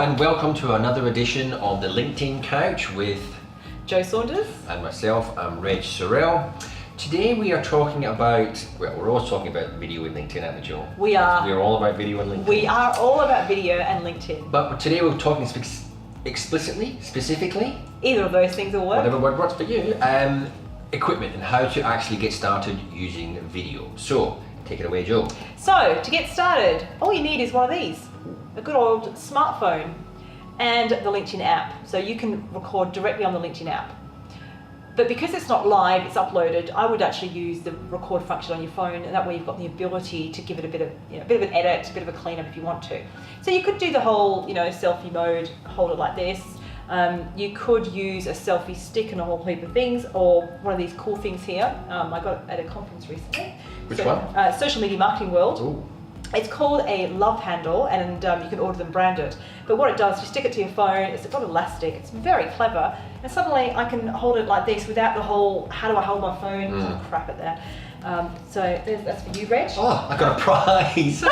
and welcome to another edition of the LinkedIn Couch with Joe Saunders and myself. I'm Reg Sorrell. Today we are talking about, well, we're always talking about video in LinkedIn, aren't we, Joe? We are. We're all about video in LinkedIn. We are all about video and LinkedIn. But today we're talking explicitly, specifically, Either of those things will work. whatever word works for you, equipment and how to actually get started using video. So, take it away, Joe. So, to get started, all you need is one of these. A good old smartphone and the LinkedIn app. So you can record directly on the LinkedIn app. But because it's not live, it's uploaded, I would actually use the record function on your phone, and that way you've got the ability to give it a bit of an edit, a bit of a cleanup if you want to. So you could do the whole, selfie mode, hold it like this. You could use a selfie stick and a whole heap of things, or one of these cool things here. I got it at a conference recently. Which one? Social Media Marketing World. Ooh. It's called a love handle, and you can order them branded. But what it does, you stick it to your phone, it's got elastic, it's very clever, and suddenly I can hold it like this without the whole, how do I hold my phone, some crap at there. So that's for you, Reg. Oh, I got a prize!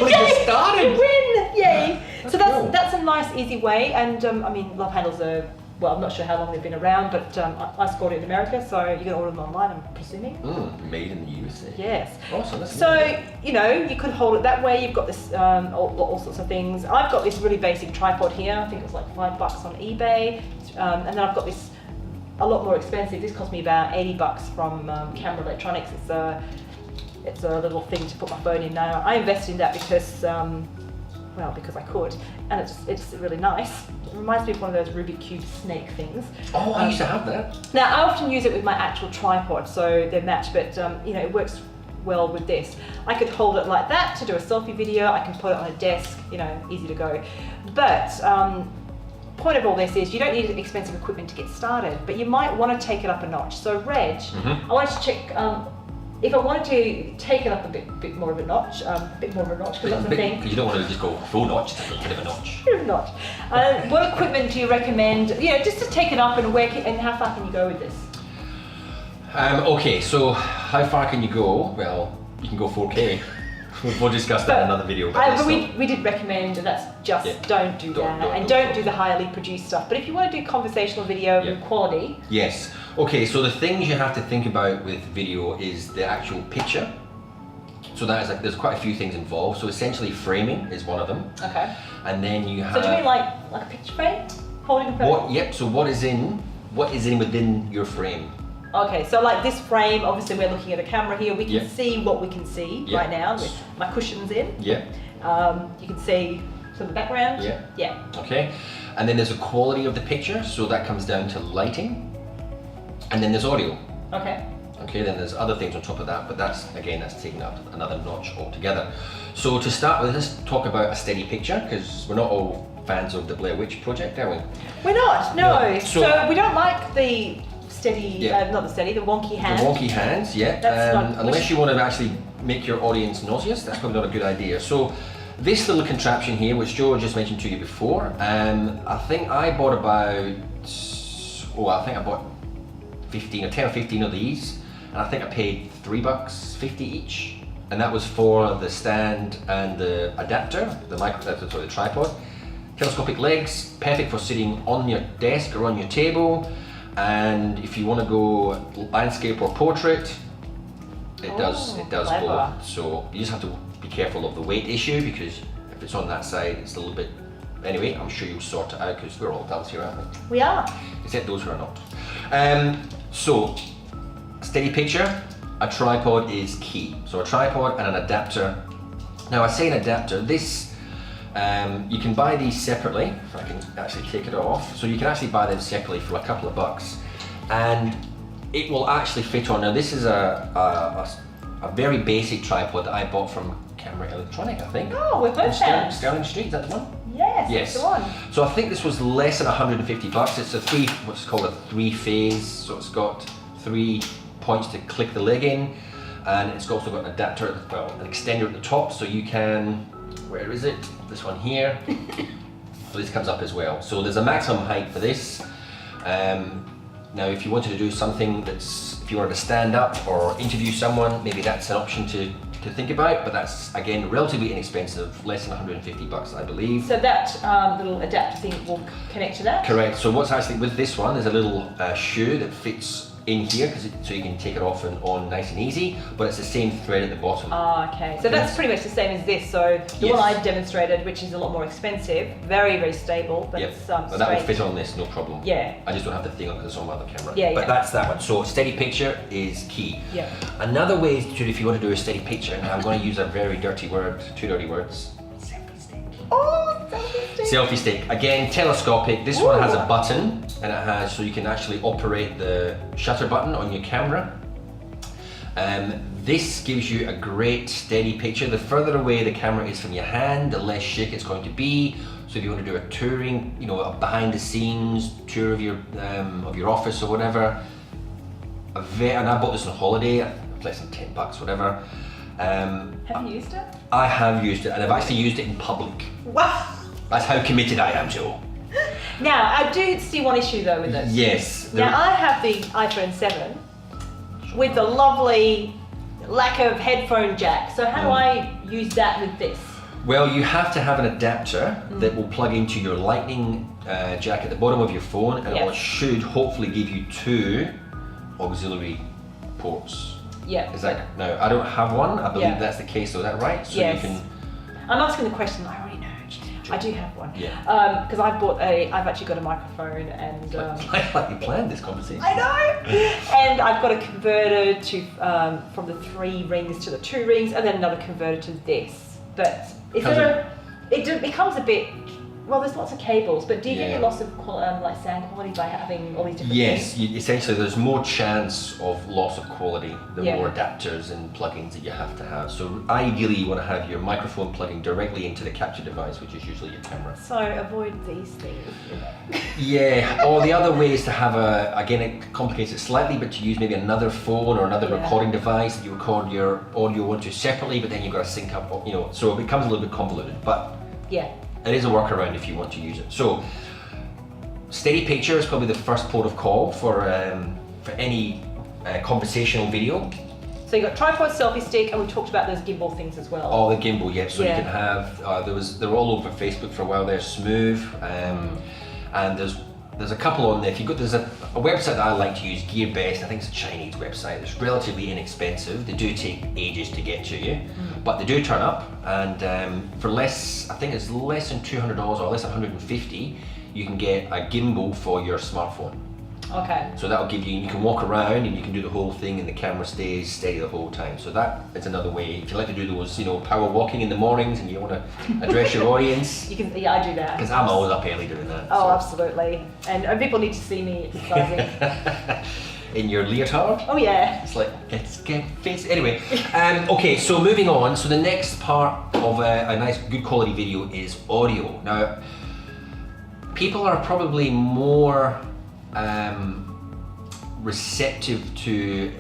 We just Yay! started! You win! Yay! That's So cool. that's a nice, easy way, and love handles are, well, I'm not sure how long they've been around, but I scored it in America, so you can order them online, I'm presuming. Made in the USA. Yes. Awesome. That's So, amazing. you could hold it that way. You've got this, all sorts of things. I've got this really basic tripod here. I think it was like $5 on eBay. And then I've got this, a lot more expensive. This cost me about $80 from Camera Electronics. It's a little thing to put my phone in now. I invested in that because I could. And it's really nice. It reminds me of one of those Rubik's Cube snake things. Oh, I used to have that. Now, I often use it with my actual tripod, so they're matched, but it works well with this. I could hold it like that to do a selfie video. I can put it on a desk, easy to go. But point of all this is you don't need expensive equipment to get started, but you might want to take it up a notch. So, Reg, I wanted to check if I wanted to take it up a bit more of a notch, because that's the thing. Because you don't want to just go full notch, it's a bit of a notch. Bit of a notch. What equipment do you recommend? Just to take it up and and how far can you go with this? Okay, so how far can you go? Well, you can go 4K. We'll discuss that in another video. But we did recommend, and that's just don't do that, and don't do the highly produced stuff. But if you want to do conversational video with quality. Yes. Okay, so the things you have to think about with video is the actual picture. So that is there's quite a few things involved. So essentially framing is one of them. Okay. And then you have. So do you mean like a picture frame? Holding the phone? Yep, so what is in within your frame? Okay, so like this frame, obviously we're looking at a camera here. We can see what we can see right now with my cushions in. Yeah. You can see some of the background. Yeah. Yeah. Okay. And then there's a quality of the picture, so that comes down to lighting. And then there's audio. Okay. Okay, then there's other things on top of that, but that's taking up another notch altogether. So to start with, let's talk about a steady picture, because we're not all fans of the Blair Witch Project, are we? We're not, no. So we don't like the steady, the wonky hands. The wonky hands, yeah. Unless you want to actually make your audience nauseous, that's probably not a good idea. So this little contraption here, which Joe just mentioned to you before, I think I bought about, 10 or 15 of these, and I think I paid $3.50 each, and that was for the stand and the adapter, the tripod. Telescopic legs, perfect for sitting on your desk or on your table, and if you want to go landscape or portrait, it does both. So you just have to be careful of the weight issue, because if it's on that side, it's a little bit. Anyway, I'm sure you'll sort it out, because we're all adults here, aren't we? We are. Except those who are not. So, steady picture, a tripod is key. So a tripod and an adapter. Now I say an adapter, this, you can buy these separately, if I can actually take it off. So you can actually buy them separately for a couple of bucks, and it will actually fit on. Now this is a very basic tripod that I bought from Camera Electronics, I think. Oh, we're both fans. Sterling Street, is that the one? Yes, that's the one. So I think this was less than $150. It's what's called a three-phase. So it's got 3 points to click the leg in, and it's also got an adapter, an extender at the top, so you can, where is it? This one here. So this comes up as well. So there's a maximum height for this. Now, if you wanted to do something if you wanted to stand up or interview someone, maybe that's an option to to think about, but that's again relatively inexpensive, less than 150 bucks, I believe. So that little adapter thing will connect to that? Correct. So what's actually with this one is a little shoe that fits in here, so you can take it off and on nice and easy, but it's the same thread at the bottom. Ah, okay. So that's pretty much the same as this. So the Yes. one I demonstrated, which is a lot more expensive, very, very stable, but Yep. it's But that will straight. fit on this, no problem. Yeah. I just don't have the thing on because it's on my other camera. Yeah, but yeah. that's that one. So steady picture is key. Yeah. Another way to, if you want to do a steady picture, and I'm going to use a very dirty word, 2 dirty words. Selfie stick. Oh, selfie stick. Selfie stick. Again, telescopic. This one has a Ooh. button, and it has, so you can actually operate the shutter button on your camera. This gives you a great steady picture. The further away the camera is from your hand, the less shake it's going to be. So if you want to do a touring, you know, a behind the scenes tour of your office or whatever, and I bought this on holiday, less than 10 bucks, whatever. Have you used it? I have used it, and I've actually used it in public. Wow. That's how committed I am, Joe. Now, I do see one issue though with this. Yes. Now, I have the iPhone 7 with the lovely lack of headphone jack. So how do I use that with this? Well, you have to have an adapter that will plug into your lightning jack at the bottom of your phone, and Yes. it should hopefully give you 2 auxiliary ports. Yeah. Is that, no, I don't have one. I believe Yeah. that's the case, so is that right? So Yes. you can, I'm asking the question I already know. I do have one. Yeah. Because I've actually got a microphone and. like you planned this conversation. I know! And I've got a converter to from the 3 rings to the 2 rings, and then another converter to this. But it becomes a bit. Well, there's lots of cables, but do you get Yeah. a loss of like sound quality by having all these different Yes, things? essentially there's more chance of loss of quality the Yeah. more adapters and plugins that you have to have. So ideally you want to have your microphone plugging directly into the capture device, which is usually your camera. So avoid these things. Yeah, or the other way is to have again it complicates it slightly, but to use maybe another phone or another Yeah. recording device that you record your audio onto separately, but then you've got to sync up, you know, so it becomes a little bit convoluted, but Yeah. it is a workaround if you want to use it. So, steady picture is probably the first port of call for any conversational video. So you got tripod, selfie stick, and we talked about those gimbal things as well. Oh, the gimbal, yeah. So Yeah. you can have they were all over Facebook for a while. They're Smooth, and there's a couple on there. If you go, there's a website that I like to use, GearBest. I think it's a Chinese website. It's relatively inexpensive. They do take ages to get to you, but they do turn up. And for less, I think it's less than $200 or less than 150, you can get a gimbal for your smartphone. Okay. So that'll give you can walk around and you can do the whole thing, and the camera stays steady the whole time. So that is another way. If you like to do those, you know, power walking in the mornings and you want to address your audience. You can, yeah, I do that. Because I'm always up early doing that. Oh, so. absolutely. And people need to see me exercising. In your leotard. Oh yeah. It's like, get face. Anyway, okay, so moving on. So the next part of a nice, good quality video is audio. Now, people are probably more receptive to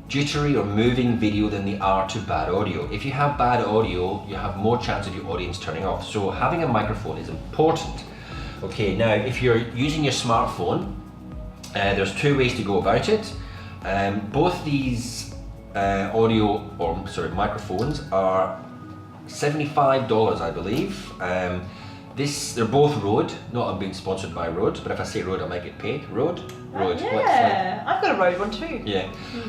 jittery or moving video than they are to bad audio. If you have bad audio, you have more chance of your audience turning off. So having a microphone is important. Okay, now if you're using your smartphone, there's 2 ways to go about it. Both these microphones are $75, I believe. They're both Rode, not I'm being sponsored by Rode, but if I say Rode I might get paid. Rode? Rode. Yeah, I've got a Rode one too. Yeah,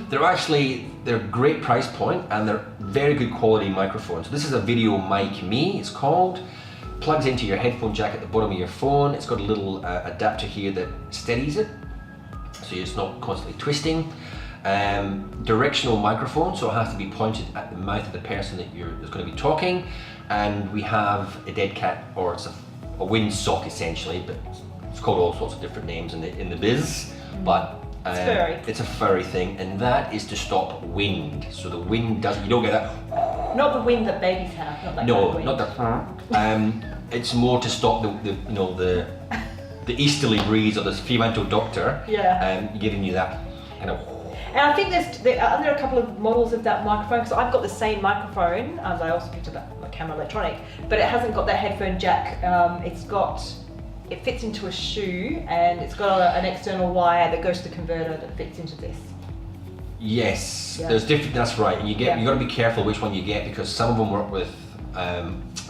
they're great price point and they're very good quality microphones. This is a Video Mic Me, it's called. Plugs into your headphone jack at the bottom of your phone. It's got a little adapter here that steadies it, so it's not constantly twisting. Directional microphone, so it has to be pointed at the mouth of the person that's going to be talking. And we have a dead cat, or it's a windsock essentially, but it's called all sorts of different names in the biz. But It's furry. it's a furry thing, and that is to stop wind. So the wind doesn't, you don't get that. Not the wind that babies have, not that kind No, of wind. not the. It's more to stop the easterly breeze or the Fremantle doctor. Yeah. Giving you that kind of. And I think there are a couple of models of that microphone, because I've got the same microphone, I also picked up a camera electronic, but it hasn't got that headphone jack. It fits into a shoe, and it's got an external wire that goes to the converter that fits into this. Yes, Yeah. there's different. That's right. And you Yeah. got to be careful which one you get because some of them work with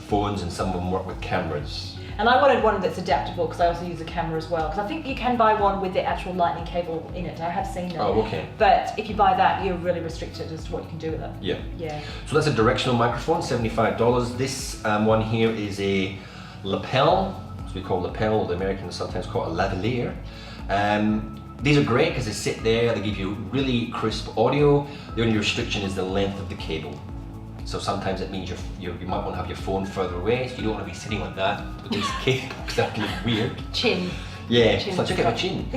phones and some of them work with cameras. And I wanted one that's adaptable because I also use a camera as well. Because I think you can buy one with the actual lightning cable in it. I have seen them. Oh, okay. But if you buy that, you're really restricted as to what you can do with it. Yeah. Yeah. So that's a directional microphone, $75. This one here is a lapel, as we call lapel. The Americans sometimes call it a lavalier. These are great because they sit there. They give you really crisp audio. The only restriction is the length of the cable. So sometimes it means you might want to have your phone further away, so you don't want to be sitting like that with this cable because that would look weird. Chin. Yeah, Chin it's like, look at my chin.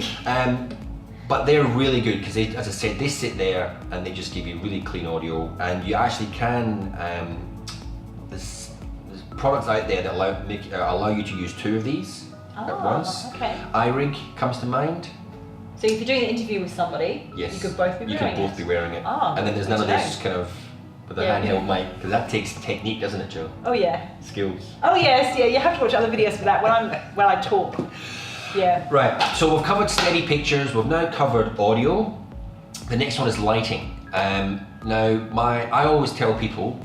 But they're really good because they, as I said, they sit there and they just give you really clean audio, and you actually can. There's products out there that allow you to use two of these at once. Okay. iRig comes to mind. So if you're doing an interview with somebody, Yes. you could both be wearing it. You can both be wearing it. Ah, and then there's good none of to this kind of with the handheld mic because that takes technique, doesn't it, Joe? Oh yeah. Skills. Oh yes, yeah. You have to watch other videos for that when I talk. Yeah. Right, so we've covered steady pictures, we've now covered audio. The next one is lighting. Now, I always tell people,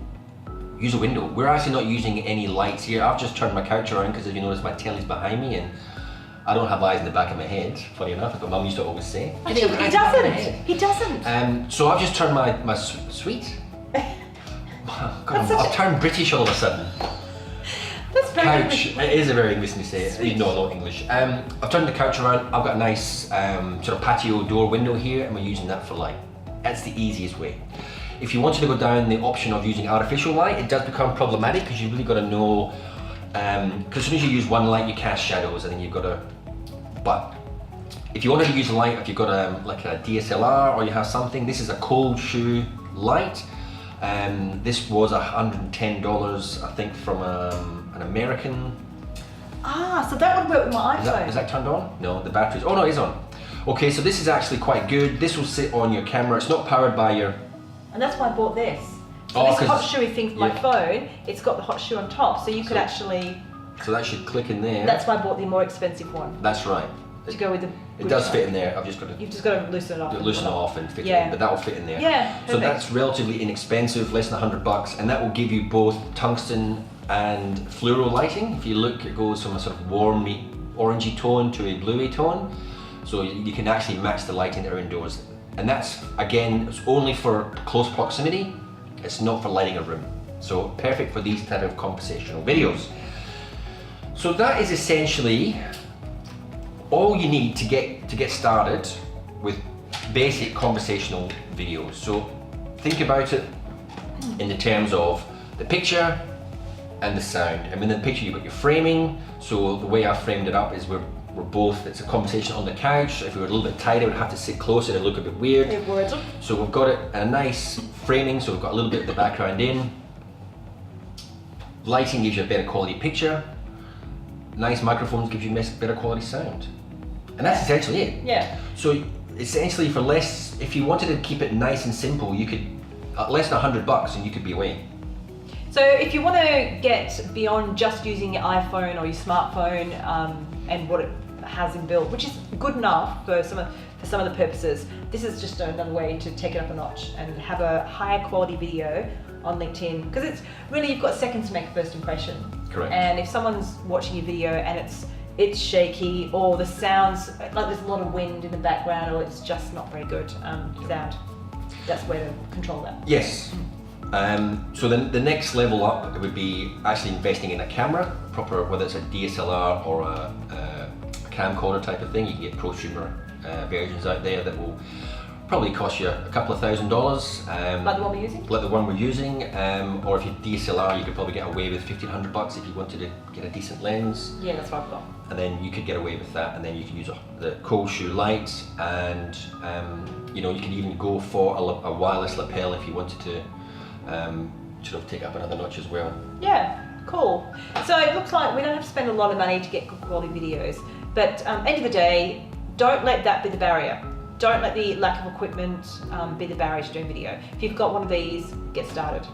use a window. We're actually not using any lights here. I've just turned my couch around because if you notice my telly's behind me and I don't have eyes in the back of my head, funny enough, like my mum used to always say. Actually, he doesn't. He doesn't. So I've just turned my suite. God, I've turned British all of a sudden. That's very Couch. It is a very English to say it. You know a lot of English. I've turned the couch around. I've got a nice sort of patio door window here, and we're using that for light. That's the easiest way. If you wanted to go down the option of using artificial light, it does become problematic because you've really got to know. Because as soon as you use one light, you cast shadows, and then you've got to. But if you wanted to use a light, if you've got like a DSLR or you have something, this is a cold shoe light. This was $110, I think, from an American. Ah, so that would work with my iPhone. Is that turned on? No, the battery's. Oh no, it is on. Okay, so this is actually quite good. This will sit on your camera. It's not powered by your. And that's why I bought this. So this hot shoey thing for my phone, it's got the hot shoe on top, so you could actually. So that should click in there. That's why I bought the more expensive one. That's right. To go with the. It does fit in there. I've just got to. You've just got to loosen it off. Loosen it off and fit it in, but that will fit in there. Yeah. So perfect. that's relatively inexpensive, less than $100, and that will give you both tungsten and fluoro lighting. If you look, it goes from a sort of warmy, orangey tone to a bluey tone. So you can actually match the lighting that are indoors. And that's, again, it's only for close proximity. It's not for lighting a room. So perfect for these type of conversational videos. So that is essentially all you need to get started with basic conversational videos. So think about it in the terms of the picture and the sound. I mean, in the picture you've got your framing. So the way I framed it up is we're both, it's a conversation on the couch. If we were a little bit tighter, we'd have to sit closer, it'd look a bit weird. It would. So we've got it a nice framing, so we've got a little bit of the background in. Lighting gives you a better quality picture. Nice microphones gives you better quality sound. And that's essentially it. Yeah. So essentially for less, if you wanted to keep it nice and simple, you could, less than $100 and you could be away. So if you want to get beyond just using your iPhone or your smartphone and what it has inbuilt, which is good enough for some of the purposes, this is just another way to take it up a notch and have a higher quality video on LinkedIn, because it's really, you've got seconds to make a first impression. Correct. And if someone's watching your video and it's shaky, or the sounds, like there's a lot of wind in the background, or it's just not very good sound, that's where to control that. Yes. So then the next level up, it would be actually investing in a camera, proper, whether it's a DSLR or a camcorder type of thing. You can get prosumer versions out there that will probably cost you a couple of $1,000. Like the one we're using? Like the one we're using, or if you DSLR, you could probably get away with $1,500 if you wanted to get a decent lens. Yeah, that's what I've got. And then you could get away with that, and then you can use the cold shoe light, and you know, you can even go for a wireless lapel if you wanted to sort of take up another notch as well. Yeah, cool. So it looks like we don't have to spend a lot of money to get good quality videos, but end of the day, don't let that be the barrier. Don't let the lack of equipment be the barrier to doing video. If you've got one of these, get started.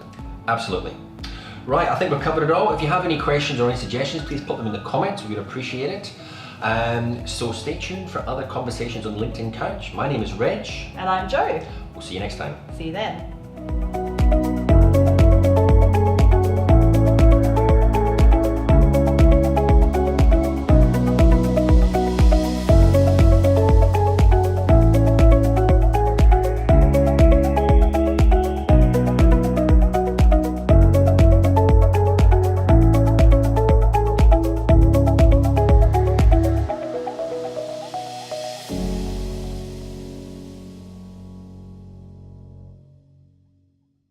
Absolutely. Right, I think we've covered it all. If you have any questions or any suggestions, please put them in the comments. We would appreciate it. So stay tuned for other conversations on LinkedIn Couch. My name is Reg. And I'm Jo. We'll see you next time. See you then.